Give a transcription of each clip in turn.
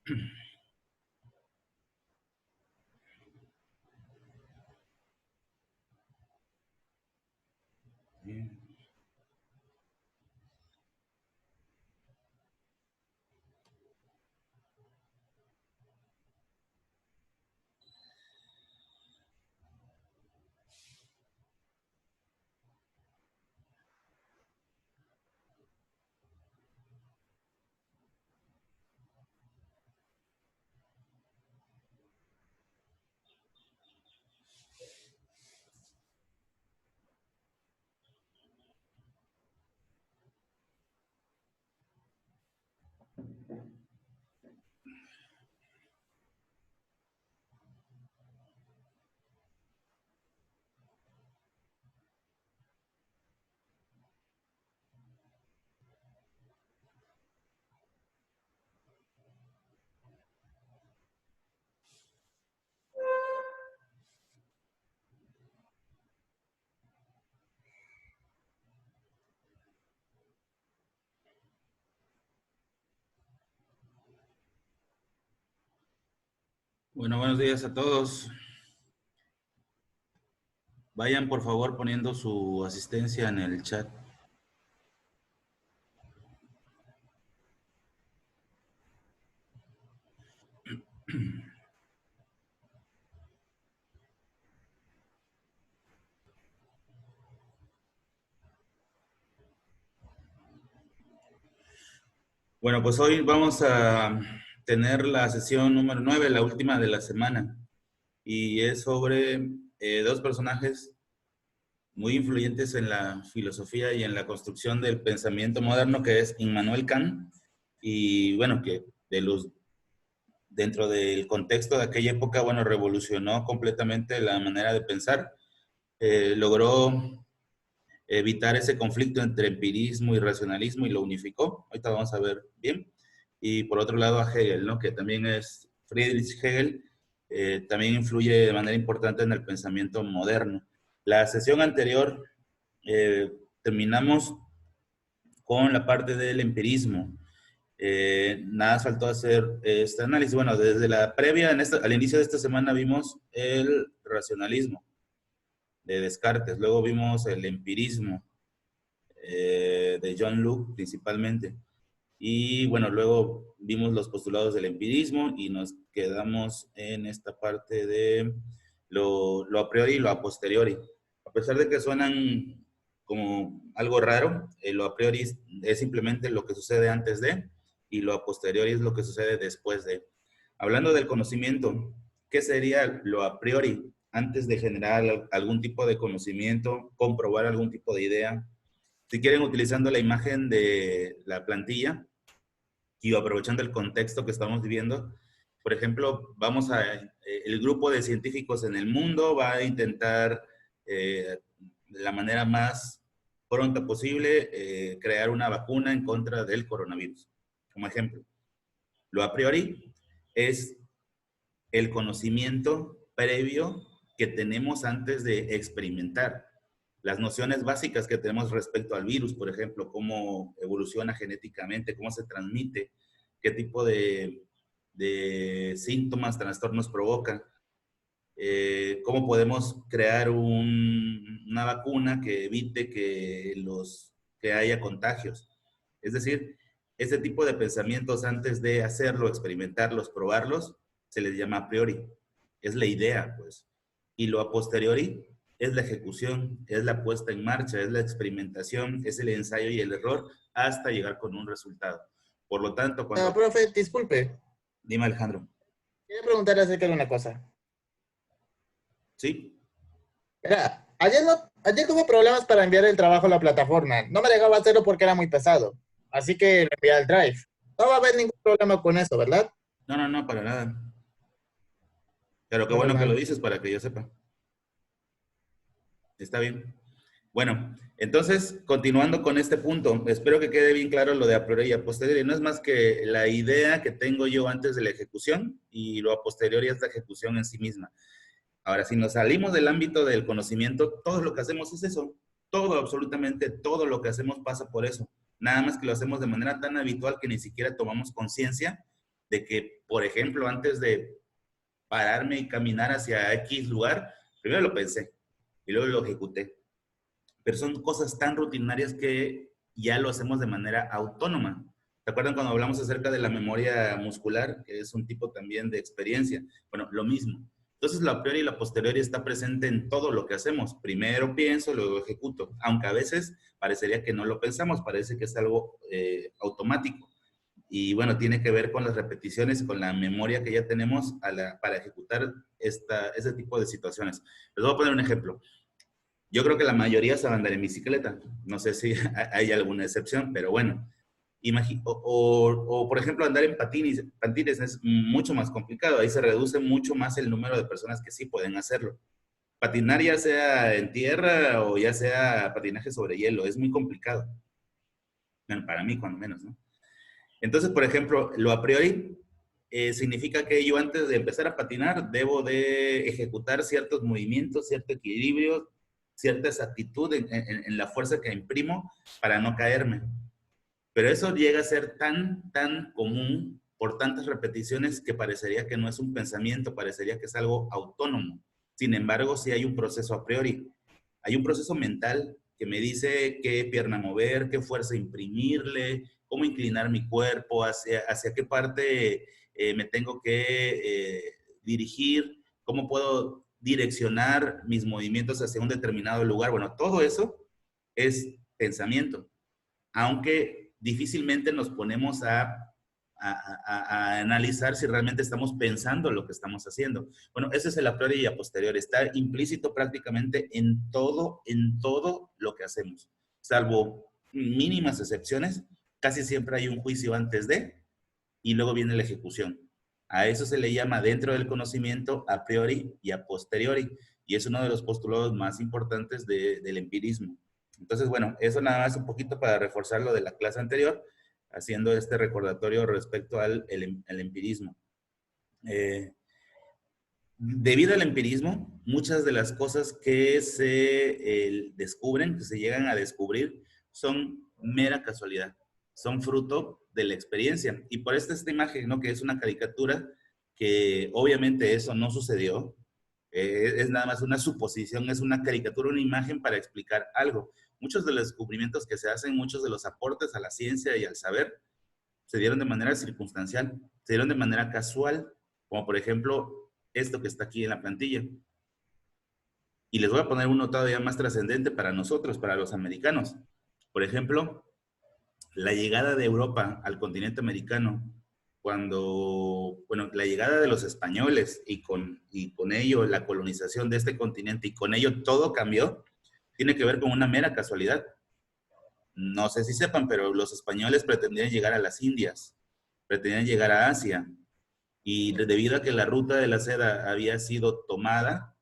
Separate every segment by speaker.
Speaker 1: Bien. Bueno, buenos días a todos. Vayan por favor poniendo su asistencia en el chat. Bueno, pues hoy vamos a tener la sesión número 9, la última de la semana, y es sobre dos personajes muy influyentes en la filosofía y en la construcción del pensamiento moderno, que es Immanuel Kant, y bueno, que dentro del contexto de aquella época, bueno, revolucionó completamente la manera de pensar, logró evitar ese conflicto entre empirismo y racionalismo y lo unificó. Ahorita vamos a ver bien. Y por otro lado a Hegel, ¿no? Que también es Friedrich Hegel, también influye de manera importante en el pensamiento moderno. La sesión anterior terminamos con la parte del empirismo. Nada faltó hacer este análisis. Bueno, desde la previa, al inicio de esta semana vimos el racionalismo de Descartes, luego vimos el empirismo de John Locke principalmente. Y bueno, luego vimos los postulados del empirismo y nos quedamos en esta parte de lo a priori y lo a posteriori. A pesar de que suenan como algo raro, lo a priori es simplemente lo que sucede antes de, y lo a posteriori es lo que sucede después de. Hablando del conocimiento, ¿qué sería lo a priori? Antes de generar algún tipo de conocimiento, comprobar algún tipo de idea. Si quieren, utilizando la imagen de la plantilla y aprovechando el contexto que estamos viviendo, por ejemplo, el grupo de científicos en el mundo va a intentar de la manera más pronta posible crear una vacuna en contra del coronavirus, como ejemplo. Lo a priori es el conocimiento previo que tenemos antes de experimentar. Las nociones básicas que tenemos respecto al virus, por ejemplo, cómo evoluciona genéticamente, cómo se transmite, qué tipo de síntomas, trastornos provoca, cómo podemos crear una vacuna que evite que haya contagios. Es decir, ese tipo de pensamientos antes de hacerlo, experimentarlos, probarlos, se les llama a priori. Es la idea, pues. Y lo a posteriori es la ejecución, es la puesta en marcha, es la experimentación, es el ensayo y el error hasta llegar con un resultado. Por lo tanto,
Speaker 2: Profe, disculpe.
Speaker 1: Dime, Alejandro.
Speaker 2: Quería preguntarle acerca de una cosa.
Speaker 1: ¿Sí?
Speaker 2: Mira, ayer tuve problemas para enviar el trabajo a la plataforma. No me dejaba hacerlo porque era muy pesado. Así que lo envié al Drive. No va a haber ningún problema con eso, ¿verdad?
Speaker 1: No, no, no, para nada. Pero qué
Speaker 2: Menos
Speaker 1: bueno que lo
Speaker 2: mal.
Speaker 1: dices para que yo sepa. Está bien. Bueno, entonces, continuando con este punto, espero que quede bien claro lo de a priori y a posteriori. No es más que la idea que tengo yo antes de la ejecución y lo a posteriori es la ejecución en sí misma. Ahora, si nos salimos del ámbito del conocimiento, todo lo que hacemos es eso. Todo, absolutamente todo lo que hacemos pasa por eso. Nada más que lo hacemos de manera tan habitual que ni siquiera tomamos conciencia de que, por ejemplo, antes de pararme y caminar hacia X lugar, primero lo pensé y luego lo ejecuté. Pero son cosas tan rutinarias que ya lo hacemos de manera autónoma. ¿Te acuerdan cuando hablamos acerca de la memoria muscular, que es un tipo también de experiencia? Bueno, lo mismo. Entonces, la a priori y la posteriori está presente en todo lo que hacemos. Primero pienso, luego ejecuto. Aunque a veces parecería que no lo pensamos, parece que es algo automático. Y bueno, tiene que ver con las repeticiones, con la memoria que ya tenemos para ejecutar ese tipo de situaciones. Les voy a poner un ejemplo. Yo creo que la mayoría sabe andar en bicicleta. No sé si hay alguna excepción, pero bueno. O, por ejemplo, andar en patines es mucho más complicado. Ahí se reduce mucho más el número de personas que sí pueden hacerlo. Patinar ya sea en tierra o ya sea patinaje sobre hielo, es muy complicado. Bueno, para mí, cuando menos, ¿no? Entonces, por ejemplo, lo a priori significa que yo antes de empezar a patinar debo de ejecutar ciertos movimientos, cierto equilibrio, cierta exactitud en la fuerza que imprimo para no caerme. Pero eso llega a ser tan común por tantas repeticiones que parecería que no es un pensamiento, parecería que es algo autónomo. Sin embargo, sí hay un proceso a priori. Hay un proceso mental que me dice qué pierna mover, qué fuerza imprimirle, cómo inclinar mi cuerpo, hacia qué parte me tengo que dirigir, cómo puedo direccionar mis movimientos hacia un determinado lugar. Bueno, todo eso es pensamiento, aunque difícilmente nos ponemos a analizar si realmente estamos pensando lo que estamos haciendo. Bueno, ese es el a priori y a posteriori. Está implícito prácticamente en todo lo que hacemos. Salvo mínimas excepciones, casi siempre hay un juicio antes de y luego viene la ejecución. A eso se le llama dentro del conocimiento a priori y a posteriori. Y es uno de los postulados más importantes del empirismo. Entonces, bueno, eso nada más un poquito para reforzar lo de la clase anterior, haciendo este recordatorio respecto al empirismo. Debido al empirismo, muchas de las cosas que se descubren, que se llegan a descubrir, son mera casualidad, son fruto de la experiencia. Y por esta imagen, ¿no? Que es una caricatura, que obviamente eso no sucedió, es nada más una suposición, es una caricatura, una imagen para explicar algo. Muchos de los descubrimientos que se hacen, muchos de los aportes a la ciencia y al saber, se dieron de manera circunstancial, se dieron de manera casual, como por ejemplo esto que está aquí en la plantilla. Y les voy a poner uno todavía más trascendente para nosotros, para los americanos. Por ejemplo, la llegada de Europa al continente americano, bueno, la llegada de los españoles y con ello la colonización de este continente y con ello todo cambió, tiene que ver con una mera casualidad. No sé si sepan, pero los españoles pretendían llegar a las Indias, pretendían llegar a Asia, y debido a que la ruta de la seda había sido tomada,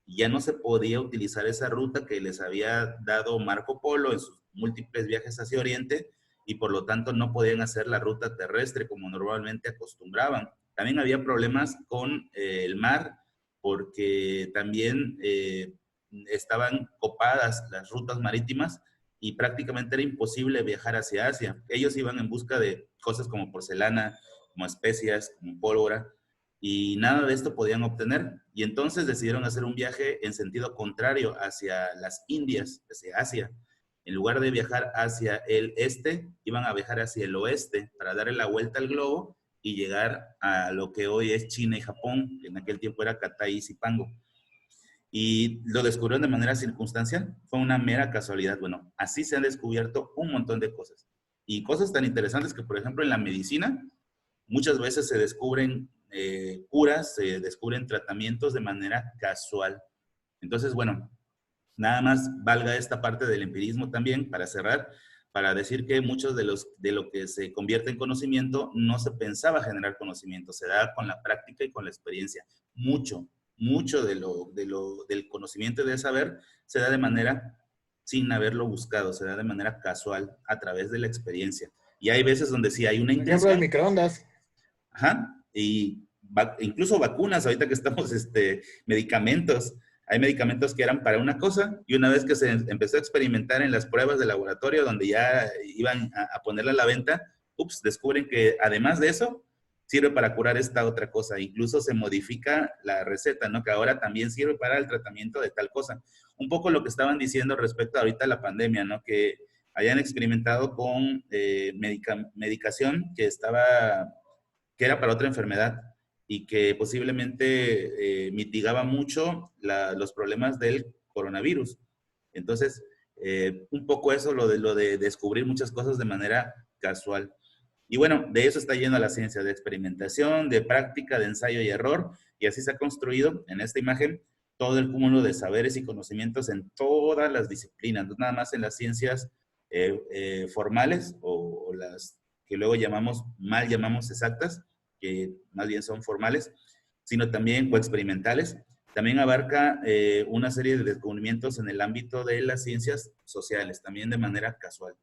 Speaker 1: ya no se podía utilizar esa ruta que les había dado Marco Polo en sus múltiples viajes hacia Oriente, y por lo tanto no podían hacer la ruta terrestre como normalmente acostumbraban. También había problemas con el mar, porque también estaban copadas las rutas marítimas y prácticamente era imposible viajar hacia Asia. Ellos iban en busca de cosas como porcelana, como especias, como pólvora, y nada de esto podían obtener. Y entonces decidieron hacer un viaje en sentido contrario hacia las Indias, hacia Asia. En lugar de viajar hacia el este, iban a viajar hacia el oeste para darle la vuelta al globo y llegar a lo que hoy es China y Japón, que en aquel tiempo era Cathay y Zipango. Y lo descubrieron de manera circunstancial, fue una mera casualidad. Bueno, así se han descubierto un montón de cosas. Y cosas tan interesantes que, por ejemplo, en la medicina, muchas veces se descubren curas, se descubren tratamientos de manera casual. Entonces, bueno, nada más valga esta parte del empirismo también para cerrar, para decir que muchos de lo que se convierte en conocimiento no se pensaba generar conocimiento, se da con la práctica y con la experiencia. Mucho del conocimiento y del saber se da de manera sin haberlo buscado, se da de manera casual a través de la experiencia. Y hay veces donde sí hay una
Speaker 2: Por ejemplo, el
Speaker 1: intención.
Speaker 2: microondas.
Speaker 1: Ajá, y incluso vacunas, ahorita que estamos, medicamentos. Hay medicamentos que eran para una cosa y una vez que se empezó a experimentar en las pruebas de laboratorio donde ya iban a ponerla a la venta, descubren que además de eso, sirve para curar esta otra cosa. Incluso se modifica la receta, ¿no? Que ahora también sirve para el tratamiento de tal cosa. Un poco lo que estaban diciendo respecto ahorita a la pandemia, ¿no? Que hayan experimentado con medicación que era para otra enfermedad y que posiblemente mitigaba mucho los problemas del coronavirus. Entonces, un poco eso, lo de descubrir muchas cosas de manera casual. Y bueno, de eso está yendo la ciencia, de experimentación, de práctica, de ensayo y error, y así se ha construido en esta imagen todo el cúmulo de saberes y conocimientos en todas las disciplinas, no nada más en las ciencias formales o las que luego mal llamamos exactas, que más bien son formales, sino también o experimentales. También abarca una serie de descubrimientos en el ámbito de las ciencias sociales, también de manera casual.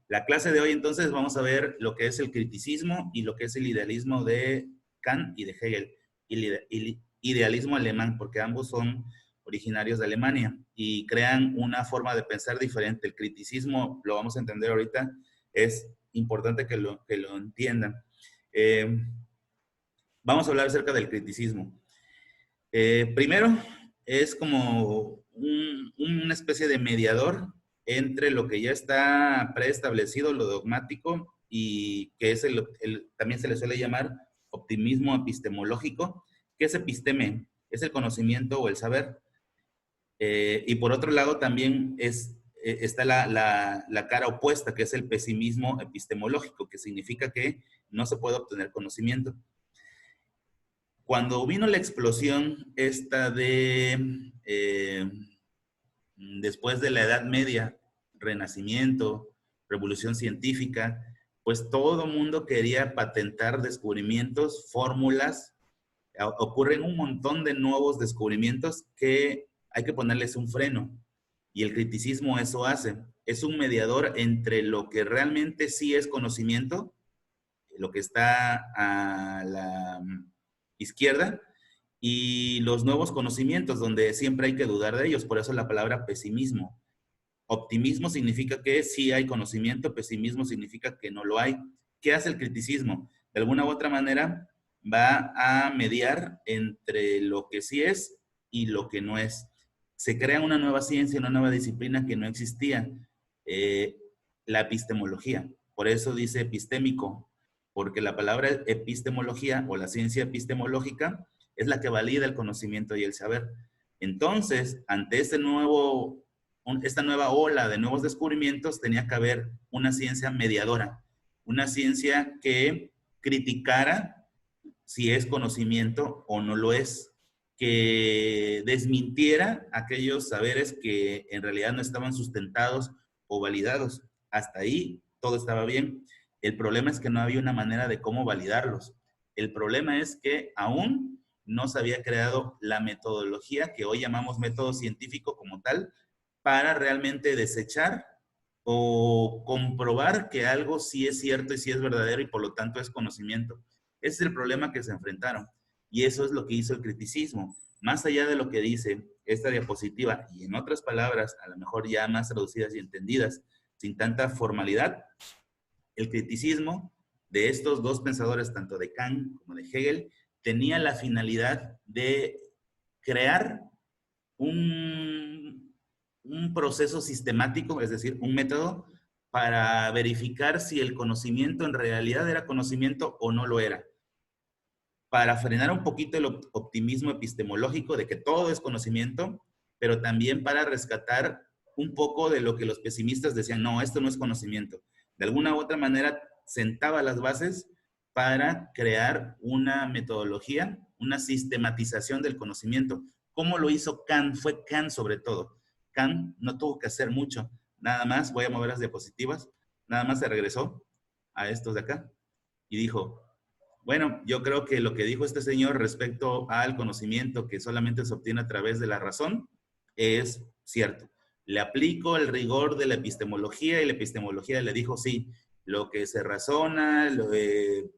Speaker 1: La clase de hoy, entonces, vamos a ver lo que es el criticismo y lo que es el idealismo de Kant y de Hegel. El idealismo alemán, porque ambos son originarios de Alemania y crean una forma de pensar diferente. El criticismo, lo vamos a entender ahorita, es importante que lo entiendan. Vamos a hablar acerca del criticismo. Primero, es como una especie de mediador entre lo que ya está preestablecido, lo dogmático, y que es también se le suele llamar optimismo epistemológico. ¿Qué es episteme? Es el conocimiento o el saber. Y por otro lado también está la cara opuesta, que es el pesimismo epistemológico, que significa que no se puede obtener conocimiento. Cuando vino la explosión esta después de la Edad Media, Renacimiento, Revolución Científica, pues todo mundo quería patentar descubrimientos, fórmulas. Ocurren un montón de nuevos descubrimientos que hay que ponerles un freno. Y el criticismo eso hace. Es un mediador entre lo que realmente sí es conocimiento, lo que está a la izquierda, y los nuevos conocimientos, donde siempre hay que dudar de ellos. Por eso la palabra pesimismo. Optimismo significa que sí hay conocimiento, pesimismo significa que no lo hay. ¿Qué hace el criticismo? De alguna u otra manera va a mediar entre lo que sí es y lo que no es. Se crea una nueva ciencia, una nueva disciplina que no existía, la epistemología. Por eso dice epistémico, porque la palabra epistemología o la ciencia epistemológica es la que valida el conocimiento y el saber. Entonces, ante esta nueva ola de nuevos descubrimientos, tenía que haber una ciencia mediadora, una ciencia que criticara si es conocimiento o no lo es, que desmintiera aquellos saberes que en realidad no estaban sustentados o validados. Hasta ahí todo estaba bien. El problema es que no había una manera de cómo validarlos. El problema es que aún no se había creado la metodología que hoy llamamos método científico como tal para realmente desechar o comprobar que algo sí es cierto y sí es verdadero y por lo tanto es conocimiento. Ese es el problema que se enfrentaron y eso es lo que hizo el criticismo. Más allá de lo que dice esta diapositiva y en otras palabras, a lo mejor ya más traducidas y entendidas, sin tanta formalidad, el criticismo de estos dos pensadores, tanto de Kant como de Hegel, tenía la finalidad de crear un proceso sistemático, es decir, un método para verificar si el conocimiento en realidad era conocimiento o no lo era. Para frenar un poquito el optimismo epistemológico de que todo es conocimiento, pero también para rescatar un poco de lo que los pesimistas decían, no, esto no es conocimiento. De alguna u otra manera sentaba las bases para crear una metodología, una sistematización del conocimiento. ¿Cómo lo hizo Kant? Fue Kant sobre todo. Kant no tuvo que hacer mucho, nada más, voy a mover las diapositivas, nada más se regresó a estos de acá y dijo, bueno, yo creo que lo que dijo este señor respecto al conocimiento que solamente se obtiene a través de la razón es cierto. Le aplico el rigor de la epistemología y la epistemología le dijo, sí, lo que se razona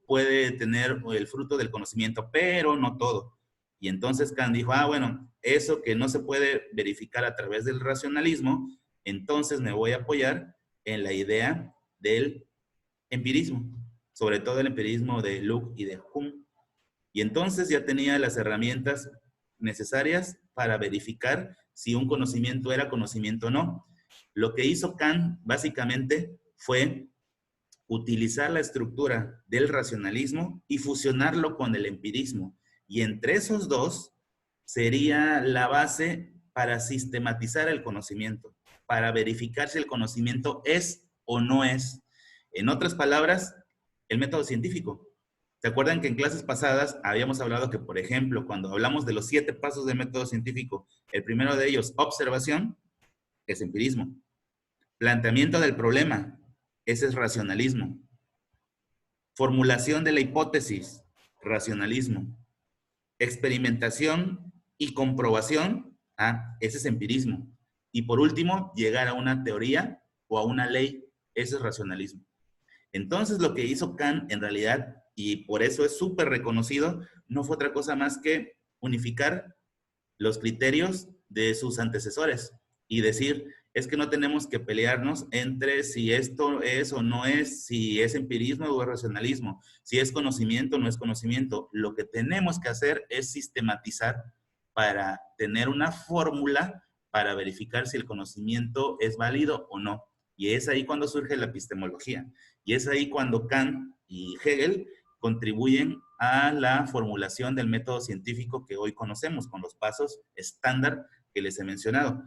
Speaker 1: puede tener el fruto del conocimiento, pero no todo. Y entonces Kant dijo, bueno, eso que no se puede verificar a través del racionalismo, entonces me voy a apoyar en la idea del empirismo. sobre todo el empirismo de Luke y de Hume. Y entonces ya tenía las herramientas necesarias para verificar si un conocimiento era conocimiento o no. Lo que hizo Kant básicamente fue utilizar la estructura del racionalismo y fusionarlo con el empirismo. Y entre esos dos sería la base para sistematizar el conocimiento, para verificar si el conocimiento es o no es. En otras palabras, el método científico. ¿Se acuerdan que en clases pasadas habíamos hablado que, por ejemplo, cuando hablamos de los 7 pasos del método científico, el primero de ellos, observación, es empirismo. Planteamiento del problema, ese es racionalismo. Formulación de la hipótesis, racionalismo. Experimentación y comprobación, ese es empirismo. Y por último, llegar a una teoría o a una ley, ese es racionalismo. Entonces, lo que hizo Kant en realidad, y por eso es súper reconocido, no fue otra cosa más que unificar los criterios de sus antecesores y decir, es que no tenemos que pelearnos entre si esto es o no es, si es empirismo o es racionalismo, si es conocimiento o no es conocimiento. Lo que tenemos que hacer es sistematizar para tener una fórmula para verificar si el conocimiento es válido o no. Y es ahí cuando surge la epistemología. Y es ahí cuando Kant y Hegel contribuyen a la formulación del método científico que hoy conocemos, con los pasos estándar que les he mencionado.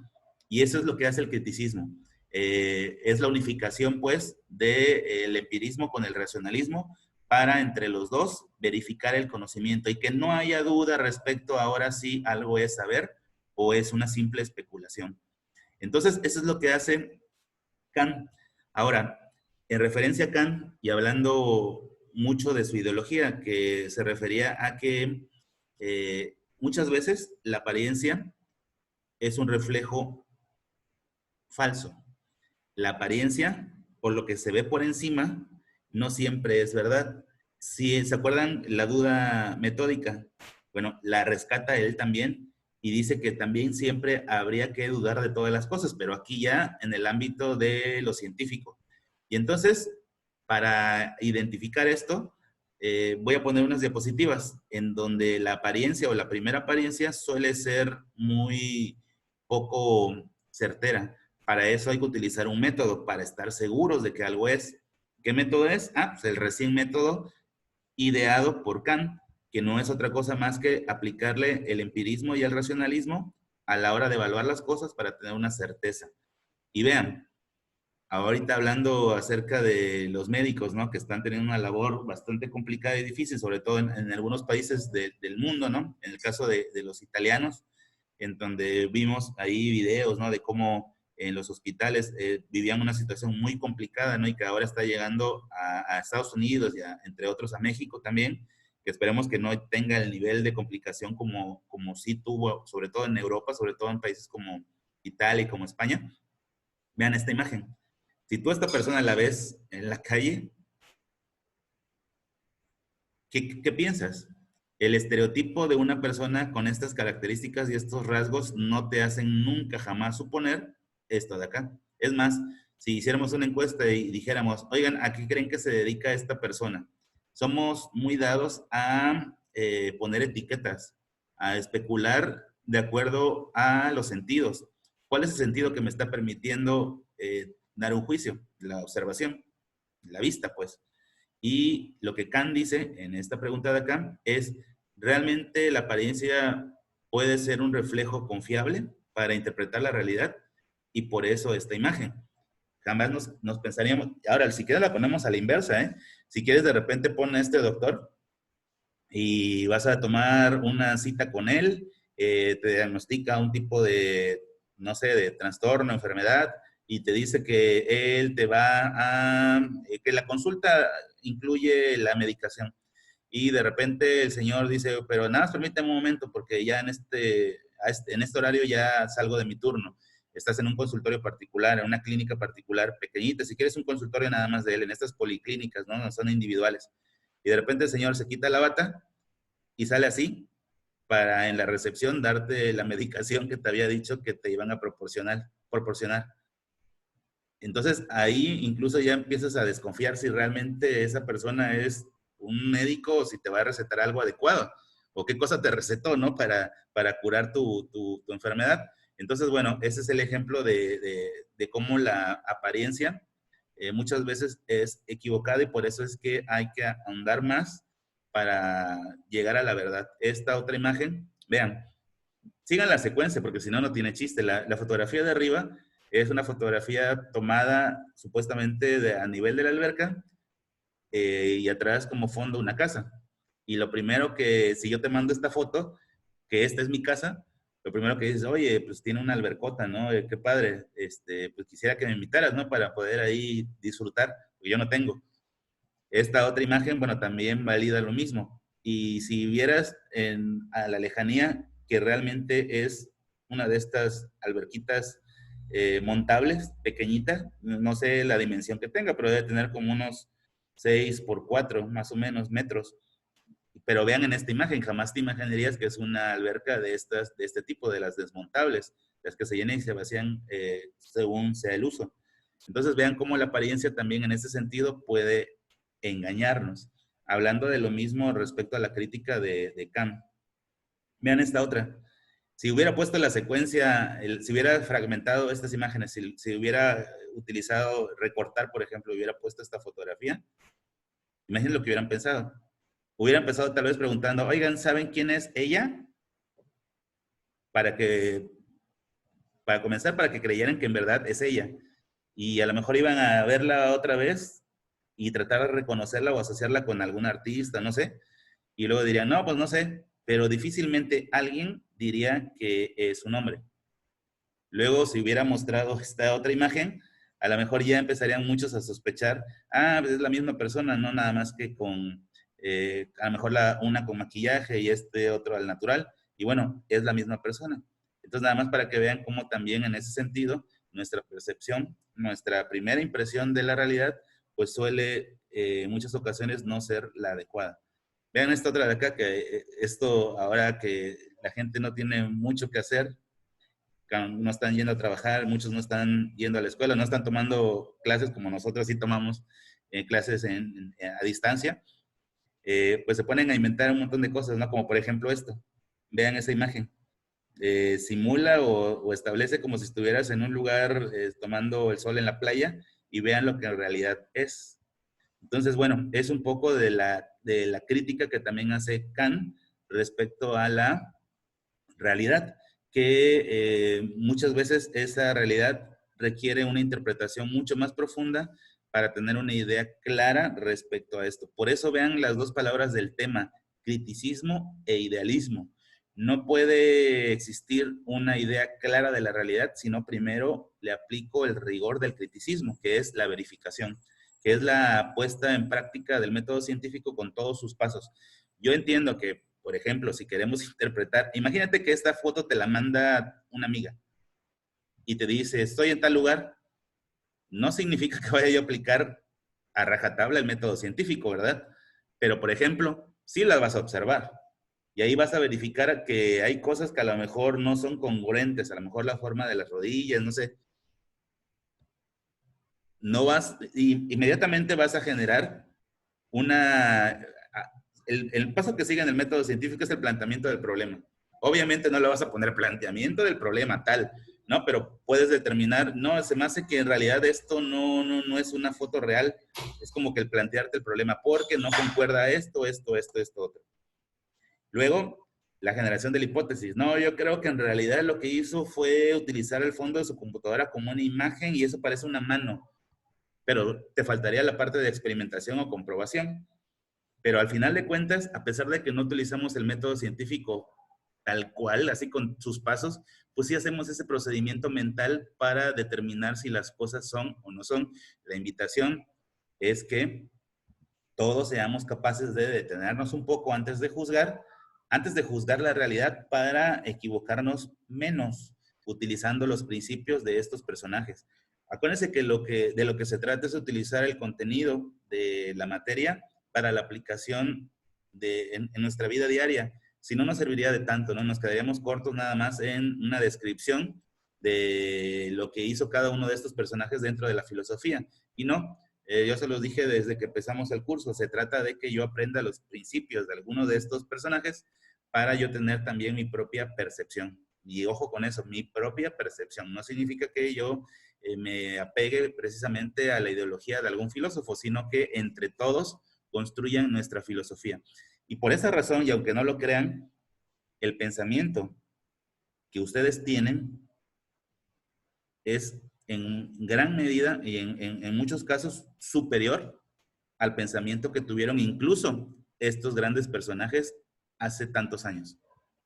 Speaker 1: Y eso es lo que hace el criticismo. Es la unificación, pues, del empirismo con el racionalismo para, entre los dos, verificar el conocimiento y que no haya duda respecto a ahora si algo es saber o es una simple especulación. Entonces, eso es lo que hace Kant. Ahora, en referencia a Kant y hablando mucho de su ideología, que se refería a que muchas veces la apariencia es un reflejo falso. La apariencia, por lo que se ve por encima, no siempre es verdad. Si se acuerdan la duda metódica, bueno, la rescata él también y dice que también siempre habría que dudar de todas las cosas, pero aquí ya en el ámbito de lo científico. Y entonces, para identificar esto, voy a poner unas diapositivas en donde la apariencia o la primera apariencia suele ser muy poco certera. Para eso hay que utilizar un método, para estar seguros de que algo es. ¿Qué método es? Pues el recién método ideado por Kant, que no es otra cosa más que aplicarle el empirismo y el racionalismo a la hora de evaluar las cosas para tener una certeza. Y vean, ahorita hablando acerca de los médicos, ¿no? Que están teniendo una labor bastante complicada y difícil, sobre todo en algunos países del mundo, ¿no? En el caso de los italianos, en donde vimos ahí videos, ¿no? De cómo en los hospitales vivían una situación muy complicada, ¿no? Y que ahora está llegando a Estados Unidos y entre otros a México también, que esperemos que no tenga el nivel de complicación como sí tuvo, sobre todo en Europa, sobre todo en países como Italia y como España. Vean esta imagen. Si tú a esta persona la ves en la calle, ¿qué piensas? El estereotipo de una persona con estas características y estos rasgos no te hacen nunca jamás suponer esto de acá. Es más, si hiciéramos una encuesta y dijéramos, oigan, ¿a qué creen que se dedica esta persona? Somos muy dados a poner etiquetas, a especular de acuerdo a los sentidos. ¿Cuál es el sentido que me está permitiendo dar un juicio? La observación, la vista, pues. Y lo que Kant dice en esta pregunta de acá es, ¿realmente la apariencia puede ser un reflejo confiable para interpretar la realidad? Y por eso esta imagen. Jamás nos pensaríamos, ahora, si quieres la ponemos a la inversa, ¿eh? Si quieres de repente pon a este doctor y vas a tomar una cita con él, te diagnostica un tipo de, no sé, de trastorno, enfermedad, y te dice que él te va que la consulta incluye la medicación. Y de repente el señor dice, pero nada, permíteme un momento, porque ya en este horario ya salgo de mi turno. Estás en un consultorio particular, en una clínica particular pequeñita. Si quieres un consultorio nada más de él, en estas policlínicas, ¿no? No son individuales. Y de repente el señor se quita la bata y sale así para en la recepción darte la medicación que te había dicho que te iban a proporcionar. Entonces ahí incluso ya empiezas a desconfiar si realmente esa persona es un médico o si te va a recetar algo adecuado o qué cosa te recetó, ¿no? Para curar tu enfermedad. Entonces, bueno, ese es el ejemplo de cómo la apariencia muchas veces es equivocada y por eso es que hay que ahondar más para llegar a la verdad. Esta otra imagen, vean, sigan la secuencia porque si no, no tiene chiste. La fotografía de arriba es una fotografía tomada supuestamente a nivel de la alberca y atrás como fondo una casa. Y lo primero que, si yo te mando esta foto, que esta es mi casa, lo primero que dices, oye, pues tiene una albercota, ¿no? Qué padre, pues quisiera que me invitaras, ¿no? Para poder ahí disfrutar, porque yo no tengo. Esta otra imagen, bueno, también valida lo mismo. Y si vieras a la lejanía que realmente es una de estas alberquitas montables, pequeñita, no sé la dimensión que tenga, pero debe tener como unos 6 por 4 más o menos metros. Pero vean en esta imagen, jamás te imaginarías que es una alberca de estas, de este tipo, de las desmontables, las que se llenan y se vacían según sea el uso. Entonces vean cómo la apariencia también en ese sentido puede engañarnos. Hablando de lo mismo respecto a la crítica de Kant. Vean esta otra. Si hubiera puesto la secuencia, si hubiera fragmentado estas imágenes, si hubiera utilizado recortar, por ejemplo, hubiera puesto esta fotografía, imaginen lo que hubieran pensado. Hubieran empezado tal vez preguntando, oigan, ¿saben quién es ella? Para que, para comenzar, para que creyeran que en verdad es ella. Y a lo mejor iban a verla otra vez y tratar de reconocerla o asociarla con algún artista, no sé. Y luego dirían, no, pues no sé, pero difícilmente alguien diría que es un hombre. Luego, si hubiera mostrado esta otra imagen, a lo mejor ya empezarían muchos a sospechar, ah, pues es la misma persona, no nada más que con, a lo mejor una con maquillaje y este otro al natural. Y bueno, es la misma persona. Entonces, nada más para que vean cómo también en ese sentido, nuestra percepción, nuestra primera impresión de la realidad, pues suele en muchas ocasiones no ser la adecuada. Vean esta otra de acá, que esto ahora que la gente no tiene mucho que hacer, no están yendo a trabajar, muchos no están yendo a la escuela, no están tomando clases como nosotros sí tomamos clases a distancia, pues se ponen a inventar un montón de cosas, ¿no? Como por ejemplo esto. Vean esa imagen. Simula o establece como si estuvieras en un lugar tomando el sol en la playa y vean lo que en realidad es. Entonces, bueno, es un poco de la crítica que también hace Kant respecto a la realidad, que muchas veces esa realidad requiere una interpretación mucho más profunda para tener una idea clara respecto a esto. Por eso vean las dos palabras del tema, criticismo e idealismo. No puede existir una idea clara de la realidad, sino primero le aplico el rigor del criticismo, que es la verificación, que es la puesta en práctica del método científico con todos sus pasos. Yo entiendo que, por ejemplo, si queremos interpretar, imagínate que esta foto te la manda una amiga y te dice, estoy en tal lugar, no significa que vaya yo a aplicar a rajatabla el método científico, ¿verdad? Pero, por ejemplo, sí las vas a observar. Y ahí vas a verificar que hay cosas que a lo mejor no son congruentes, a lo mejor la forma de las rodillas, no sé. No vas, inmediatamente vas a generar una, el paso que sigue en el método científico es el planteamiento del problema. Obviamente no le vas a poner planteamiento del problema tal, ¿no? Pero puedes determinar, no, se me hace que en realidad esto no es una foto real, es como que el plantearte el problema, porque no concuerda esto, otro. Luego, la generación de la hipótesis. No, yo creo que en realidad lo que hizo fue utilizar el fondo de su computadora como una imagen y eso parece una mano, pero te faltaría la parte de experimentación o comprobación. Pero al final de cuentas, a pesar de que no utilizamos el método científico tal cual, así con sus pasos, pues sí hacemos ese procedimiento mental para determinar si las cosas son o no son. La invitación es que todos seamos capaces de detenernos un poco antes de juzgar la realidad para equivocarnos menos, utilizando los principios de estos personajes. Acuérdense que de lo que se trata es utilizar el contenido de la materia para la aplicación en nuestra vida diaria. Si no, nos serviría de tanto, ¿no? Nos quedaríamos cortos nada más en una descripción de lo que hizo cada uno de estos personajes dentro de la filosofía. Y no, yo se los dije desde que empezamos el curso, se trata de que yo aprenda los principios de alguno de estos personajes para yo tener también mi propia percepción. Y ojo con eso, mi propia percepción. No significa que yo me apegue precisamente a la ideología de algún filósofo, sino que entre todos construyan nuestra filosofía. Y por esa razón, y aunque no lo crean, el pensamiento que ustedes tienen es en gran medida y en muchos casos superior al pensamiento que tuvieron incluso estos grandes personajes hace tantos años.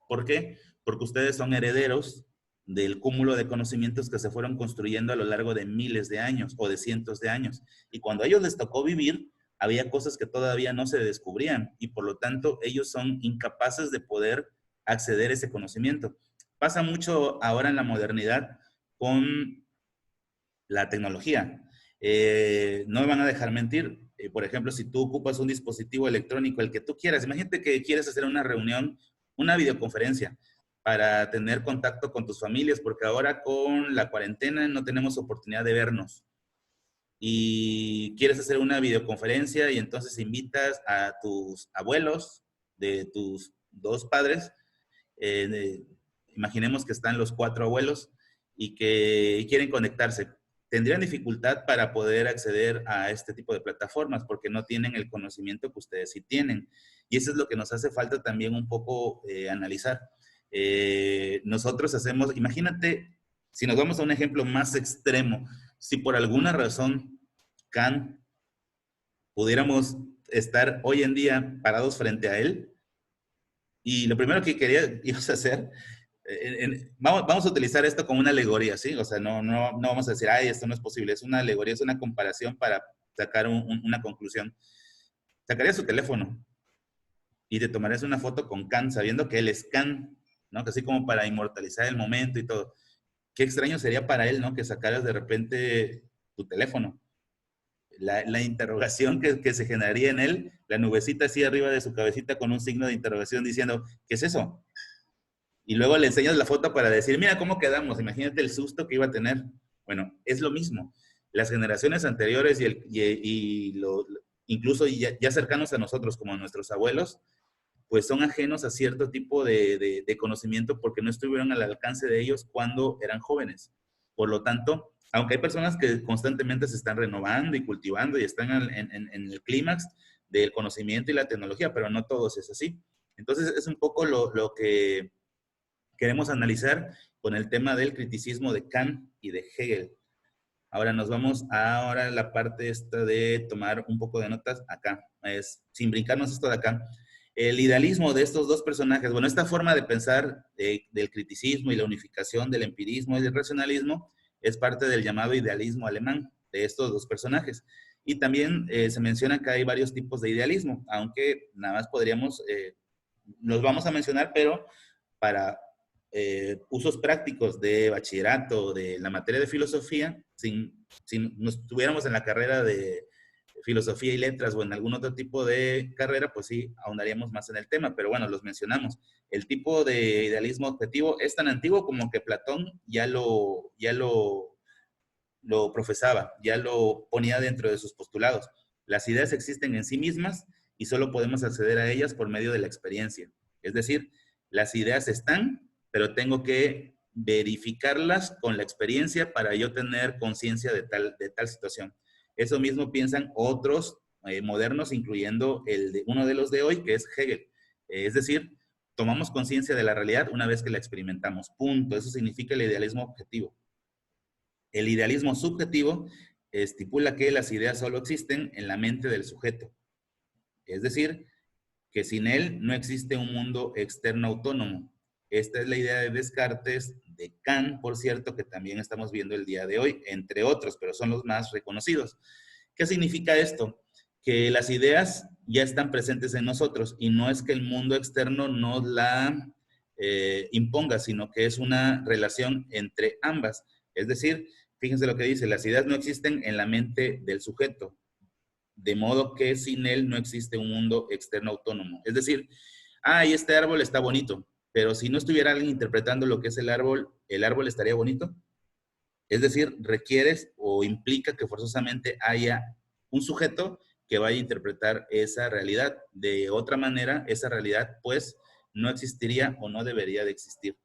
Speaker 1: ¿Por qué? Porque ustedes son herederos del cúmulo de conocimientos que se fueron construyendo a lo largo de miles de años o de cientos de años. Y cuando a ellos les tocó vivir, había cosas que todavía no se descubrían y por lo tanto ellos son incapaces de poder acceder a ese conocimiento. Pasa mucho ahora en la modernidad con la tecnología. No me van a dejar mentir. Por ejemplo, si tú ocupas un dispositivo electrónico, el que tú quieras, imagínate que quieres hacer una reunión, una videoconferencia para tener contacto con tus familias, porque ahora con la cuarentena no tenemos oportunidad de vernos. Y quieres hacer una videoconferencia y entonces invitas a tus abuelos de tus dos padres. Imaginemos que están los 4 abuelos y que quieren conectarse. Tendrían dificultad para poder acceder a este tipo de plataformas porque no tienen el conocimiento que ustedes sí tienen. Y eso es lo que nos hace falta también un poco analizar. Nosotros hacemos, imagínate, si nos vamos a un ejemplo más extremo, si por alguna razón Kant pudiéramos estar hoy en día parados frente a él, y lo primero que queríamos hacer, vamos a utilizar esto como una alegoría, ¿sí? O sea, no vamos a decir, ay, esto no es posible, es una alegoría, es una comparación para sacar una conclusión. Sacarías su teléfono y te tomarías una foto con Kant, sabiendo que él es Kant, ¿no? Así como para inmortalizar el momento y todo. Qué extraño sería para él, ¿no? Que sacaras de repente tu teléfono. La interrogación que se generaría en él, la nubecita así arriba de su cabecita con un signo de interrogación diciendo, ¿qué es eso? Y luego le enseñas la foto para decir, mira cómo quedamos, imagínate el susto que iba a tener. Bueno, es lo mismo. Las generaciones anteriores incluso ya cercanos a nosotros, como nuestros abuelos, pues son ajenos a cierto tipo de conocimiento porque no estuvieron al alcance de ellos cuando eran jóvenes. Por lo tanto, aunque hay personas que constantemente se están renovando y cultivando y están en el clímax del conocimiento y la tecnología, pero no todos es así. Entonces, es un poco lo que queremos analizar con el tema del criticismo de Kant y de Hegel. Ahora nos vamos a la parte esta de tomar un poco de notas acá, sin brincarnos esto de acá. El idealismo de estos dos personajes, bueno, esta forma de pensar del criticismo y la unificación del empirismo y del racionalismo es parte del llamado idealismo alemán de estos dos personajes. Y también se menciona que hay varios tipos de idealismo, aunque nada más podríamos, los vamos a mencionar, pero para usos prácticos de bachillerato, de la materia de filosofía, si nos estuviéramos en la carrera de filosofía y letras o en algún otro tipo de carrera, pues sí, ahondaríamos más en el tema, pero bueno, los mencionamos. El tipo de idealismo objetivo es tan antiguo como que Platón ya lo profesaba, ya lo ponía dentro de sus postulados. Las ideas existen en sí mismas y solo podemos acceder a ellas por medio de la experiencia. Es decir, las ideas están, pero tengo que verificarlas con la experiencia para yo tener conciencia de tal situación. Eso mismo piensan otros modernos, incluyendo uno de los de hoy, que es Hegel. Es decir, tomamos conciencia de la realidad una vez que la experimentamos. Punto. Eso significa el idealismo objetivo. El idealismo subjetivo estipula que las ideas solo existen en la mente del sujeto. Es decir, que sin él no existe un mundo externo autónomo. Esta es la idea de Descartes, de Kant, por cierto, que también estamos viendo el día de hoy, entre otros, pero son los más reconocidos. ¿Qué significa esto? Que las ideas ya están presentes en nosotros y no es que el mundo externo nos la imponga, sino que es una relación entre ambas. Es decir, fíjense lo que dice, las ideas no existen en la mente del sujeto, de modo que sin él no existe un mundo externo autónomo. Es decir, este árbol está bonito, pero si no estuviera alguien interpretando lo que es el árbol estaría bonito. Es decir, requieres o implica que forzosamente haya un sujeto que vaya a interpretar esa realidad. De otra manera, esa realidad pues no existiría o no debería de existir.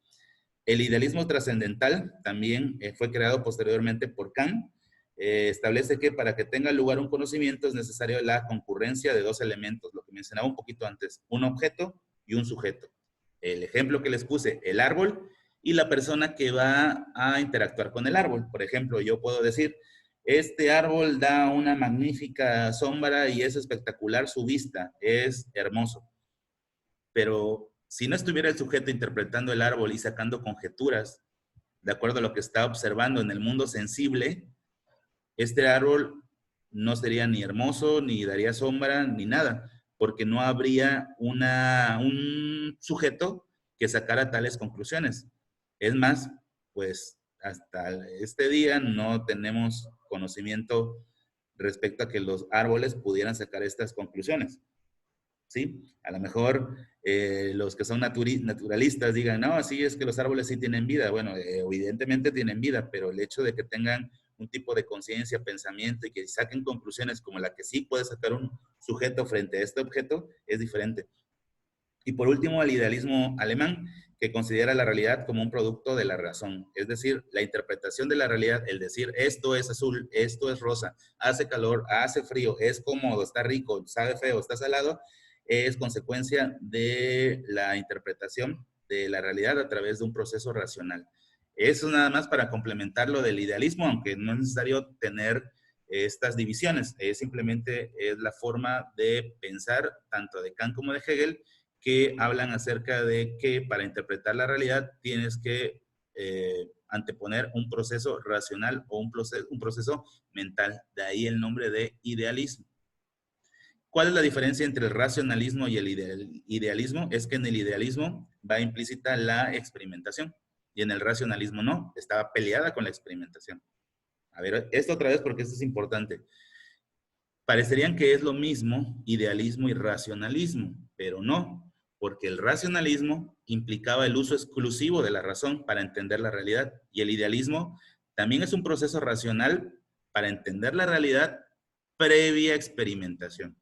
Speaker 1: El idealismo trascendental también fue creado posteriormente por Kant. Establece que para que tenga lugar un conocimiento es necesario la concurrencia de dos elementos, lo que mencionaba un poquito antes, un objeto y un sujeto. El ejemplo que les puse, el árbol y la persona que va a interactuar con el árbol. Por ejemplo, yo puedo decir, este árbol da una magnífica sombra y es espectacular su vista, es hermoso. Pero si no estuviera el sujeto interpretando el árbol y sacando conjeturas de acuerdo a lo que está observando en el mundo sensible, este árbol no sería ni hermoso, ni daría sombra, ni nada, porque no habría un sujeto que sacara tales conclusiones. Es más, pues hasta este día no tenemos conocimiento respecto a que los árboles pudieran sacar estas conclusiones. ¿Sí? A lo mejor los que son naturalistas digan, no, así es que los árboles sí tienen vida. Bueno, evidentemente tienen vida, pero el hecho de que tengan un tipo de conciencia, pensamiento y que saquen conclusiones como la que sí puede sacar un sujeto frente a este objeto es diferente. Y por último, el idealismo alemán, que considera la realidad como un producto de la razón. Es decir, la interpretación de la realidad, el decir esto es azul, esto es rosa, hace calor, hace frío, es cómodo, está rico, sabe feo, está salado, es consecuencia de la interpretación de la realidad a través de un proceso racional. Eso nada más para complementar lo del idealismo, aunque no es necesario tener estas divisiones, simplemente es la forma de pensar tanto de Kant como de Hegel, que hablan acerca de que para interpretar la realidad tienes que anteponer un proceso racional o un proceso mental. De ahí el nombre de idealismo. ¿Cuál es la diferencia entre el racionalismo y el idealismo? Es que en el idealismo va implícita la experimentación y en el racionalismo no, estaba peleada con la experimentación. A ver, esto otra vez porque esto es importante. Parecerían que es lo mismo idealismo y racionalismo, pero no, porque el racionalismo implicaba el uso exclusivo de la razón para entender la realidad y el idealismo también es un proceso racional para entender la realidad previa experimentación.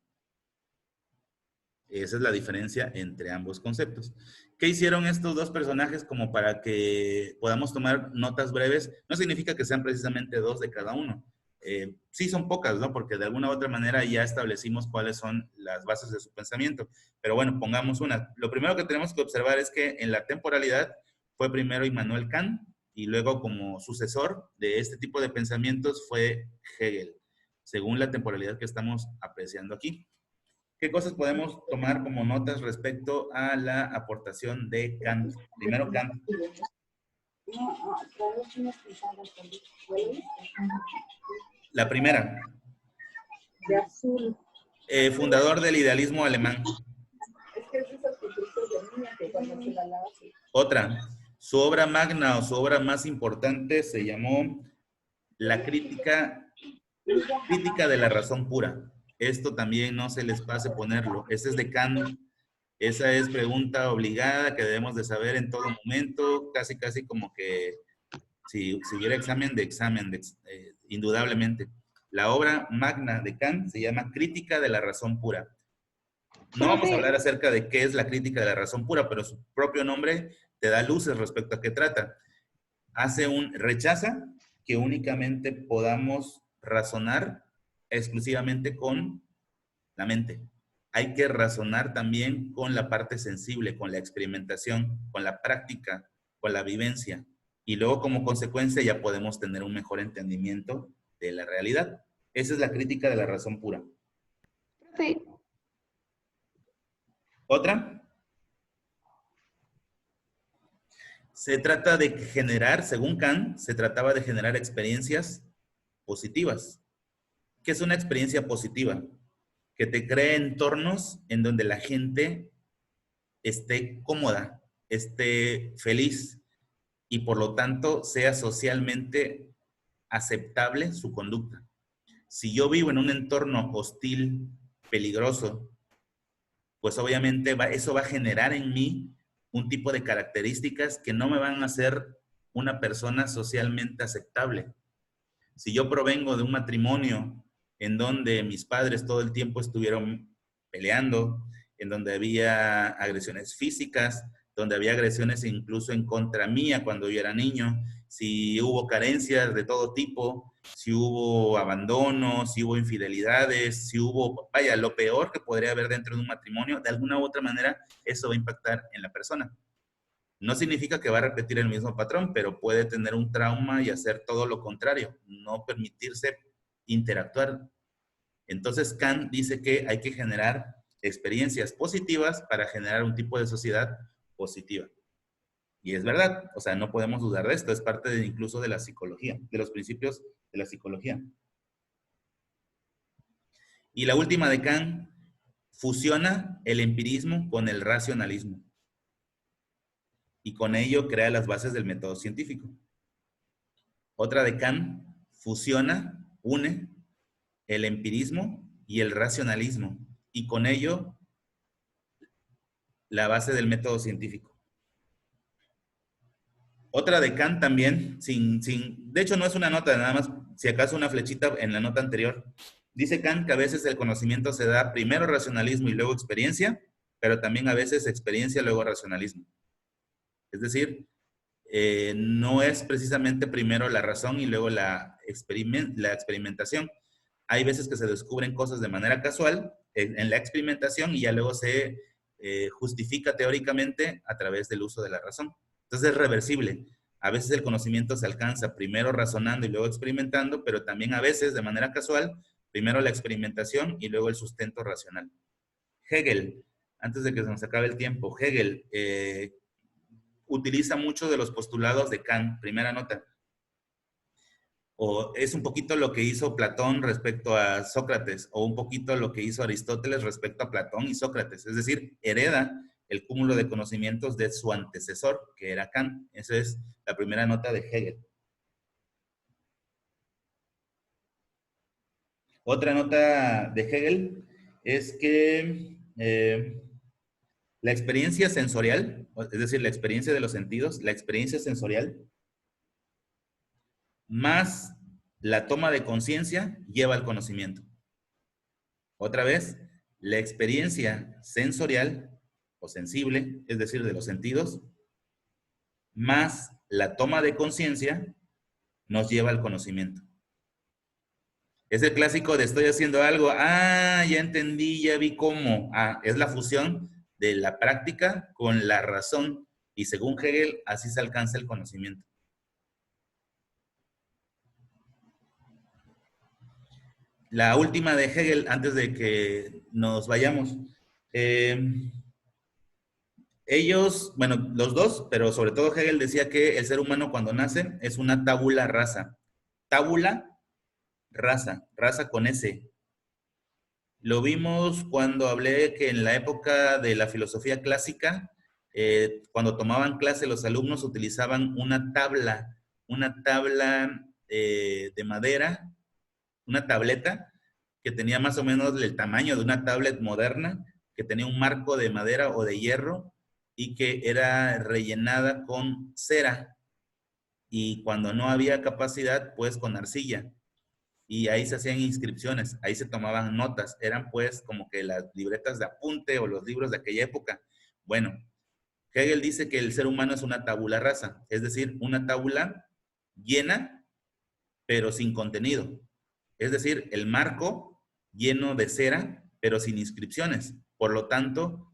Speaker 1: Esa es la diferencia entre ambos conceptos. ¿Qué hicieron estos dos personajes como para que podamos tomar notas breves? No significa que sean precisamente dos de cada uno. Sí son pocas, ¿no? Porque de alguna u otra manera ya establecimos cuáles son las bases de su pensamiento. Pero bueno, pongamos una. Lo primero que tenemos que observar es que en la temporalidad fue primero Immanuel Kant y luego como sucesor de este tipo de pensamientos fue Hegel, según la temporalidad que estamos apreciando aquí. ¿Qué cosas podemos tomar como notas respecto a la aportación de Kant? Primero Kant. La primera. Fundador del idealismo alemán. Otra. Su obra magna o su obra más importante se llamó La crítica de la razón pura. Esto también no se les pase ponerlo. Este es de Kant. Esa es pregunta obligada que debemos de saber en todo momento, casi como que si hubiera examen, indudablemente. La obra magna de Kant se llama Crítica de la razón pura. No vamos a hablar acerca de qué es la crítica de la razón pura, pero su propio nombre te da luces respecto a qué trata. Rechaza que únicamente podamos razonar exclusivamente con la mente. Hay que razonar también con la parte sensible, con la experimentación, con la práctica, con la vivencia. Y luego como consecuencia ya podemos tener un mejor entendimiento de la realidad. Esa es la crítica de la razón pura.
Speaker 3: Sí.
Speaker 1: ¿Otra? Se trata de generar, según Kant, se trataba de generar experiencias positivas. ¿Qué es una experiencia positiva? Que te cree entornos en donde la gente esté cómoda, esté feliz y por lo tanto sea socialmente aceptable su conducta. Si yo vivo en un entorno hostil, peligroso, pues obviamente eso va a generar en mí un tipo de características que no me van a hacer una persona socialmente aceptable. Si yo provengo de un matrimonio en donde mis padres todo el tiempo estuvieron peleando, en donde había agresiones físicas, donde había agresiones incluso en contra mía cuando yo era niño, si hubo carencias de todo tipo, si hubo abandono, si hubo infidelidades, si hubo, vaya, lo peor que podría haber dentro de un matrimonio, de alguna u otra manera eso va a impactar en la persona. No significa que va a repetir el mismo patrón, pero puede tener un trauma y hacer todo lo contrario, no permitirse interactuar. Entonces Kant dice que hay que generar experiencias positivas para generar un tipo de sociedad positiva. Y es verdad, o sea, no podemos dudar de esto, es parte incluso de la psicología, de los principios de la psicología. Y la última de Kant, fusiona el empirismo con el racionalismo. Y con ello crea las bases del método científico. Otra de Kant, fusiona, une el empirismo y el racionalismo. Y con ello, la base del método científico. Otra de Kant también, de hecho no es una nota, nada más, si acaso una flechita en la nota anterior. Dice Kant que a veces el conocimiento se da primero racionalismo y luego experiencia, pero también a veces experiencia y luego racionalismo. Es decir, no es precisamente primero la razón y luego la experimentación. Hay veces que se descubren cosas de manera casual en la experimentación y ya luego se justifica teóricamente a través del uso de la razón. Entonces es reversible. A veces el conocimiento se alcanza primero razonando y luego experimentando, pero también a veces de manera casual, primero la experimentación y luego el sustento racional. Hegel, antes de que se nos acabe el tiempo, Hegel utiliza mucho de los postulados de Kant, primera nota. O es un poquito lo que hizo Platón respecto a Sócrates, o un poquito lo que hizo Aristóteles respecto a Platón y Sócrates. Es decir, hereda el cúmulo de conocimientos de su antecesor, que era Kant. Esa es la primera nota de Hegel. Otra nota de Hegel es que la experiencia sensorial, es decir, la experiencia de los sentidos, la experiencia sensorial, más la toma de conciencia lleva al conocimiento. Otra vez, la experiencia sensorial o sensible, es decir, de los sentidos, más la toma de conciencia nos lleva al conocimiento. Es el clásico de estoy haciendo algo, ya entendí, ya vi cómo. Es la fusión de la práctica con la razón y según Hegel, así se alcanza el conocimiento. La última de Hegel, antes de que nos vayamos. Ellos, bueno, los dos, pero sobre todo Hegel decía que el ser humano cuando nace es una tabula rasa. Tabula rasa, raza con S. Lo vimos cuando hablé que en la época de la filosofía clásica, cuando tomaban clase los alumnos utilizaban una tabla de madera, una tableta que tenía más o menos el tamaño de una tablet moderna, que tenía un marco de madera o de hierro y que era rellenada con cera y cuando no había capacidad, pues con arcilla. Y ahí se hacían inscripciones, ahí se tomaban notas, eran pues como que las libretas de apunte o los libros de aquella época. Bueno, Hegel dice que el ser humano es una tabula rasa, es decir, una tabula llena, pero sin contenido. Es decir, el marco lleno de cera, pero sin inscripciones. Por lo tanto,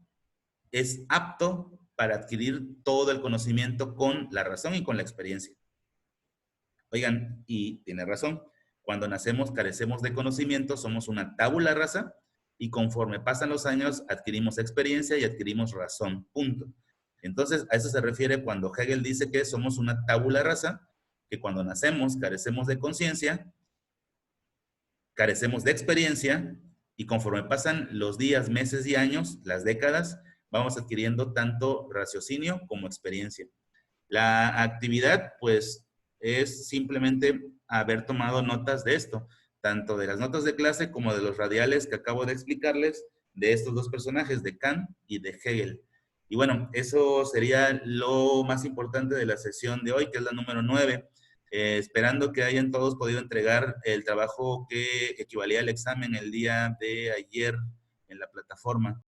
Speaker 1: es apto para adquirir todo el conocimiento con la razón y con la experiencia. Oigan, y tiene razón, cuando nacemos carecemos de conocimiento, somos una tabula rasa y conforme pasan los años adquirimos experiencia y adquirimos razón, punto. Entonces, a eso se refiere cuando Hegel dice que somos una tabula rasa, que cuando nacemos carecemos de conciencia, carecemos de experiencia y conforme pasan los días, meses y años, las décadas, vamos adquiriendo tanto raciocinio como experiencia. La actividad, pues, es simplemente haber tomado notas de esto, tanto de las notas de clase como de los radiales que acabo de explicarles de estos dos personajes, de Kant y de Hegel. Y bueno, eso sería lo más importante de la sesión de hoy, que es la número 9. Esperando que hayan todos podido entregar el trabajo que equivalía al examen el día de ayer en la plataforma.